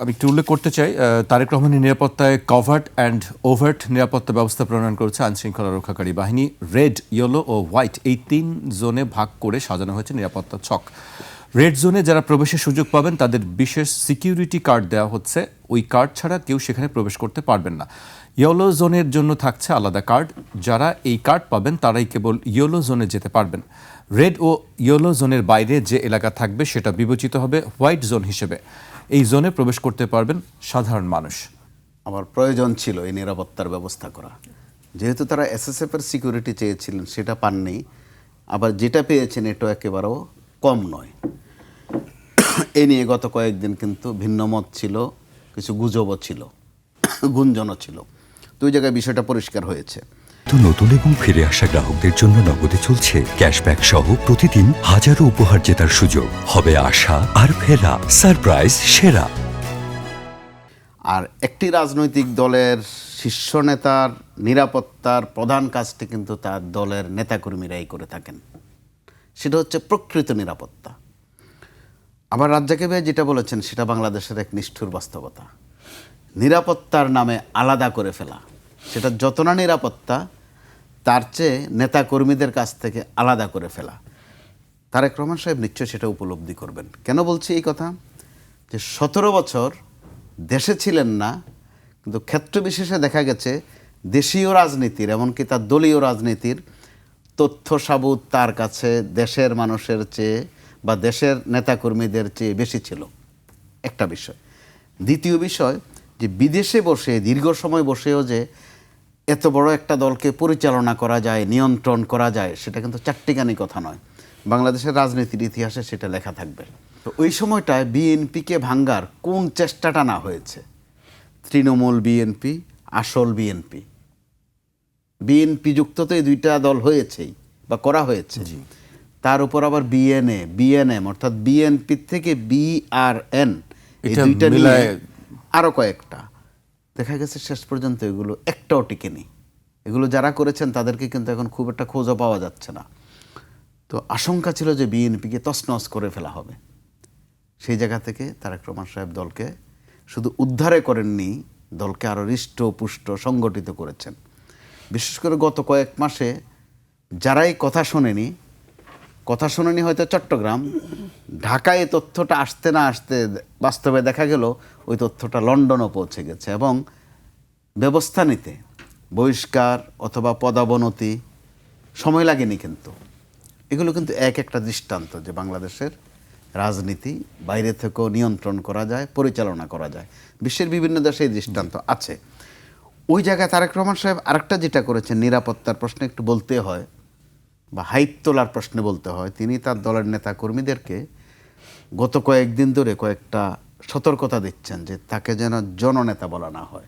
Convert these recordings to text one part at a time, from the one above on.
আমি একটু উল্লেখ করতে চাই, তারেক রহমানের নিরাপত্তায় কভার্ট অ্যান্ড ওভার্ট নিরাপত্তা ব্যবস্থা প্রণয়ন করেছে আইনশৃঙ্খলা রক্ষাকারী বাহিনী। রেড, ইয়েলো ও হোয়াইট এই 3 জোনে ভাগ করে সাজানো হয়েছে নিরাপত্তা ছক। রেড জোনে যারা প্রবেশের সুযোগ পাবেন তাদের বিশেষ সিকিউরিটি কার্ড দেওয়া হচ্ছে। ওই কার্ড ছাড়া কেউ সেখানে প্রবেশ করতে পারবেন না। ইয়েলো জোনের জন্য থাকছে আলাদা কার্ড। যারা এই কার্ড পাবেন তারাই কেবল ইয়েলো জোনে যেতে পারবেন। রেড ও ইয়েলো জোনের বাইরে যে এলাকা থাকবে সেটা বিবেচিত হবে হোয়াইট জোন হিসেবে। এই জোনে প্রবেশ করতে পারবেন সাধারণ মানুষ। আমার প্রয়োজন ছিল এই নিরাপত্তার ব্যবস্থা করা, যেহেতু তারা এসএসএফ এর সিকিউরিটি চেয়েছিলেন, সেটা পাননি। আবার যেটা পেয়েছেন এটাও একেবারেও কম নয়। এই নিয়ে গত কয়েকদিন কিন্তু ভিন্ন মত ছিল, কিছু গুজবও ছিল, গুঞ্জনও ছিল। দুই জায়গায় বিষয়টা পরিষ্কার হয়েছে। তো নতুন এবং ফিরে আসা গ্রাহকদের জন্য নগদে চলছে ক্যাশব্যাক সহ প্রতিদিন হাজারো উপহার জেতার সুযোগ। হবে আশা আর ফেরা, সারপ্রাইজ সেরা। আর একটি রাজনৈতিক দলের শীর্ষ নেতার নিরাপত্তার প্রধান কাজটি কিন্তু তার দলের নেতাকর্মীরাই করে থাকেন, সেটা হচ্ছে প্রকৃত নিরাপত্তা। আবার রাজ্জাকে ভাই যেটা বলেছেন সেটা বাংলাদেশের এক নিষ্ঠুর বাস্তবতা। নিরাপত্তার নামে আলাদা করে ফেলা, সেটা যত না নিরাপত্তা তার চেয়ে নেতাকর্মীদের কাছ থেকে আলাদা করে ফেলা। তারেক রহমান সাহেব নিশ্চয় সেটা উপলব্ধি করবেন। কেন বলছি এই কথা? যে 17 বছর দেশে ছিলেন না, কিন্তু ক্ষেত্র বিশেষে দেখা গেছে দেশীয় রাজনীতির, এমনকি তার দলীয় রাজনীতির তথ্য সাবুত তার কাছে দেশের মানুষের চেয়ে বা দেশের নেতাকর্মীদের চেয়ে বেশি ছিল। একটা বিষয়। দ্বিতীয় বিষয়, যে বিদেশে বসে দীর্ঘ সময় বসেও যে এত বড় একটা দলকে পরিচালনা করা যায়, নিয়ন্ত্রণ করা যায়, সেটা কিন্তু চাট্টিখানি কথা নয়। বাংলাদেশের রাজনীতির ইতিহাসে সেটা লেখা থাকবে। তো ওই সময়টায় বিএনপিকে ভাঙ্গার কোন চেষ্টাটা না হয়েছে? তৃণমূল বিএনপি, আসল বিএনপি, বিএনপি যুক্ত তো এই দুইটা দল হয়েছেই বা করা হয়েছে। তার উপর আবার বিএনএম অর্থাৎ বিএনপি থেকে বিআরএন, এই দুইটা নিয়ে আরো কয়েকটা। দেখা গেছে শেষ পর্যন্ত এগুলো একটাও টিকেনি। এগুলো যারা করেছেন তাদেরকে কিন্তু এখন খুব একটা খোঁজও পাওয়া যাচ্ছে না। তো আশঙ্কা ছিল যে বিএনপিকে তছনছ করে ফেলা হবে। সেই জায়গা থেকে তারেক রহমান সাহেব দলকে শুধু উদ্ধারে করেননি, দলকে আরও হৃষ্ট পুষ্ট সংগঠিত করেছেন। বিশেষ করে গত কয়েক মাসে যারাই কথা শোনেনি হয়তো চট্টগ্রাম, ঢাকায় তথ্যটা আসতে না আসতে বাস্তবে দেখা গেল ওই তথ্যটা লন্ডনও পৌঁছে গেছে। এবং ব্যবস্থা নিতে বহিষ্কার অথবা পদাবনতি সময় লাগেনি। কিন্তু এগুলো কিন্তু এক একটা দৃষ্টান্ত যে বাংলাদেশের রাজনীতি বাইরে থেকেও নিয়ন্ত্রণ করা যায়, পরিচালনা করা যায়। বিশ্বের বিভিন্ন দেশে এই দৃষ্টান্ত আছে। ওই জায়গায় তারেক রহমান সাহেব আরেকটা যেটা করেছেন, নিরাপত্তার প্রশ্নে একটু বলতে হয় বা হাইপ তোলার প্রশ্নে বলতে হয়, তিনি তার দলের নেতা কর্মীদেরকে গত কয়েকদিন ধরে কয়েকটা সতর্কতা দিচ্ছেন যে তাকে যেন জননেতা বলা না হয়,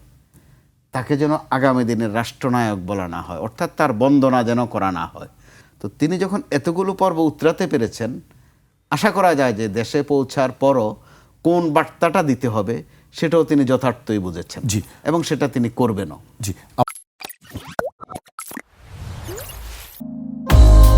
তাকে যেন আগামী দিনের রাষ্ট্রনায়ক বলা না হয়, অর্থাৎ তার বন্দনা যেন করা না হয়। তো তিনি যখন এতগুলো পর্ব উতরাতে পেরেছেন, আশা করা যায় যে দেশে পৌঁছার পরও কোন বার্তাটা দিতে হবে সেটাও তিনি যথার্থই বুঝেছেন, এবং সেটা তিনি করবেনও। জি,